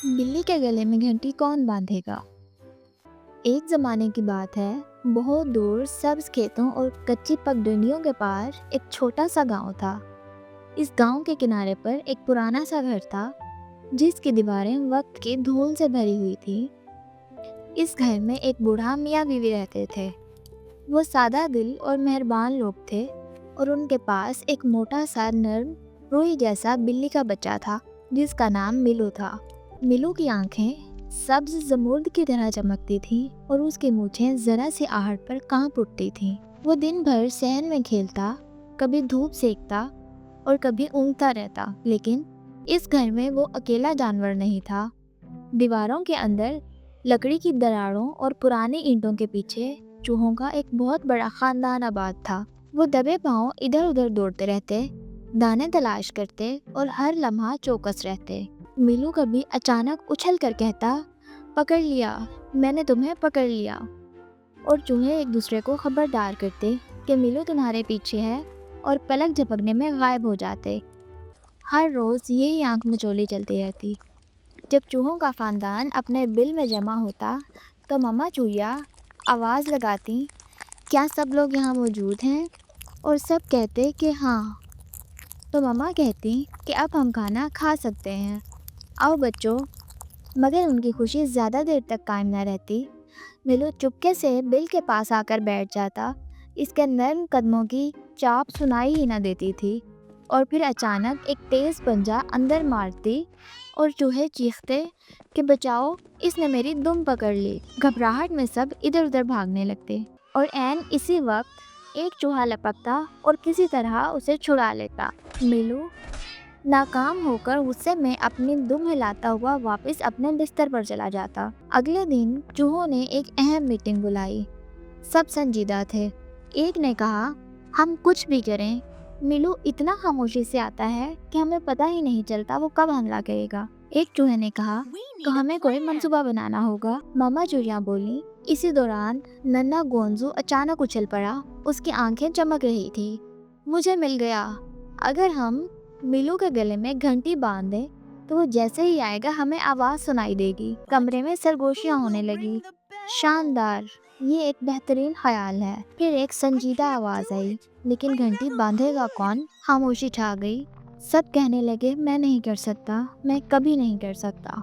बिल्ली के गले में घंटी कौन बांधेगा। एक जमाने की बात है। बहुत दूर सब्ज खेतों और कच्ची पगडंडियों के पार एक छोटा सा गांव था। इस गांव के किनारे पर एक पुराना सा घर था जिसकी दीवारें वक्त की धूल से भरी हुई थी। इस घर में एक बूढ़ा मियाँ बीवी रहते थे। वो सादा दिल और मेहरबान लोग थे और उनके पास एक मोटा सा नर्म रूई जैसा बिल्ली का बच्चा था जिसका नाम मिलू था। मिलू की आंखें सब्ज जमुर्द की तरह चमकती थीं और उसकी मूछें जरा सी आहट पर कांप उठती थीं। वो दिन भर सहन में खेलता, कभी धूप सेकता और कभी ऊँघता रहता, लेकिन इस घर में वो अकेला जानवर नहीं था। दीवारों के अंदर लकड़ी की दरारों और पुरानी ईंटों के पीछे चूहों का एक बहुत बड़ा खानदान आबाद था। वो दबे पांव इधर उधर दौड़ते रहते, दाने तलाश करते और हर लम्हा चौकस रहते। मिलू कभी अचानक उछल कर कहता, पकड़ लिया, मैंने तुम्हें पकड़ लिया। और चूहे एक दूसरे को खबरदार करते कि मिलू तुम्हारे पीछे है और पलक झपकने में गायब हो जाते। हर रोज़ यही आंख मिचौली चलती रहती। जब चूहों का खानदान अपने बिल में जमा होता तो मम्मा चूहिया आवाज़ लगाती, क्या सब लोग यहाँ मौजूद हैं? और सब कहते कि हाँ। तो मम्मा कहती कि अब हम खाना खा सकते हैं, आओ बच्चों। मगर उनकी खुशी ज़्यादा देर तक कायम न रहती। मिलू चुपके से बिल के पास आकर बैठ जाता। इसके नर्म कदमों की चाप सुनाई ही न देती थी और फिर अचानक एक तेज़ पंजा अंदर मारती और चूहे चीखते कि बचाओ, इसने मेरी दुम पकड़ ली। घबराहट में सब इधर उधर भागने लगते और ऐन इसी वक्त एक चूहा लपकता और किसी तरह उसे छुड़ा लेता। मिलू नाकाम होकर गुस्से में अपनी दुम हिलाता हुआ वापस अपने बिस्तर पर चला जाता। अगले दिन चूहों ने एक अहम मीटिंग बुलाई। सब संजीदा थे। एक ने कहा, हम कुछ भी करें, मिलू इतना खामोशी से आता है कि हमें पता ही नहीं चलता वो कब हमला करेगा। एक चूहे ने कहा, तो हमें कोई मंसूबा बनाना होगा। मामा चूहिया बोली। इसी दौरान नन्हा गोंजू अचानक उछल पड़ा। उसकी आंखें चमक रही थी। मुझे मिल गया। अगर हम मिलू के गले में घंटी बांध दें तो वो जैसे ही आएगा हमें आवाज़ सुनाई देगी। कमरे में सरगोशियाँ होने लगी। शानदार, ये एक बेहतरीन ख्याल है। फिर एक संजीदा आवाज़ आई, लेकिन घंटी बांधेगा कौन? खामोशी छा गई। सब कहने लगे, मैं नहीं कर सकता, मैं कभी नहीं कर सकता।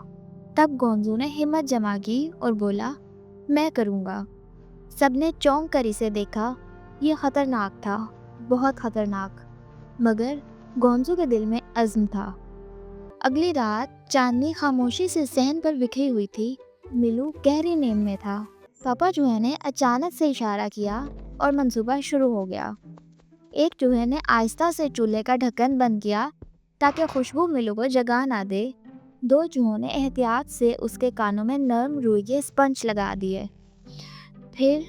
तब गोंजू ने हिम्मत जमा की और बोला, मैं करूँगा। सबने चौंक कर इसे देखा। ये खतरनाक था, बहुत खतरनाक। मगर गोंजू के दिल में अज़्म था। अगली रात चांदनी खामोशी से सहन पर बिखरी हुई थी। मिलू गहरी नींद में था। पापा चूहे ने अचानक से इशारा किया और मंसूबा शुरू हो गया। एक चूहे ने आहिस्ता से चूल्हे का ढक्कन बंद किया ताकि खुशबू मिलू को जगा ना दे। दो चूहों ने एहतियात से उसके कानों में नरम रुई के स्पंज लगा दिए। फिर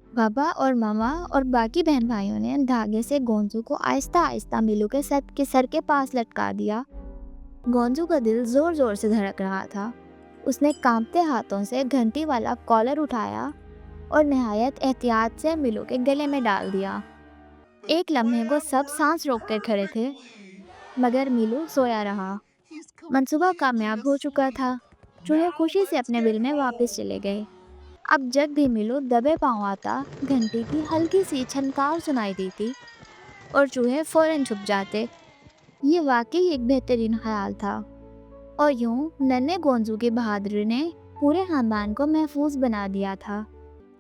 पापा और मामा और बाकी बहन भाइयों ने धागे से गोंजू को आहिस्ता आहिस्ता मिलू के सर के पास लटका दिया। गोंजू का दिल जोर जोर से धड़क रहा था। उसने कांपते हाथों से घंटी वाला कॉलर उठाया और निहायत एहतियात से मिलू के गले में डाल दिया। एक लम्हे को सब सांस रोक कर खड़े थे, मगर मिलू सोया रहा। मंसूबा कामयाब हो चुका था। चूहे खुशी से अपने बिल में वापस चले गए। अब जब भी मिलू दबे पांव आता, घंटी की हल्की सी छनकार सुनाई देती और चूहे फौरन छुप जाते। ये वाकई एक बेहतरीन ख्याल था और यूं नन्हे गोंजू की बहादुरी ने पूरे खानदान को महफूज बना दिया था।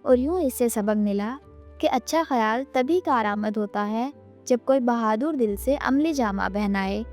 और यूं इससे सबक मिला कि अच्छा ख्याल तभी कारआमद होता है जब कोई बहादुर दिल से अमली जामा पहनाए।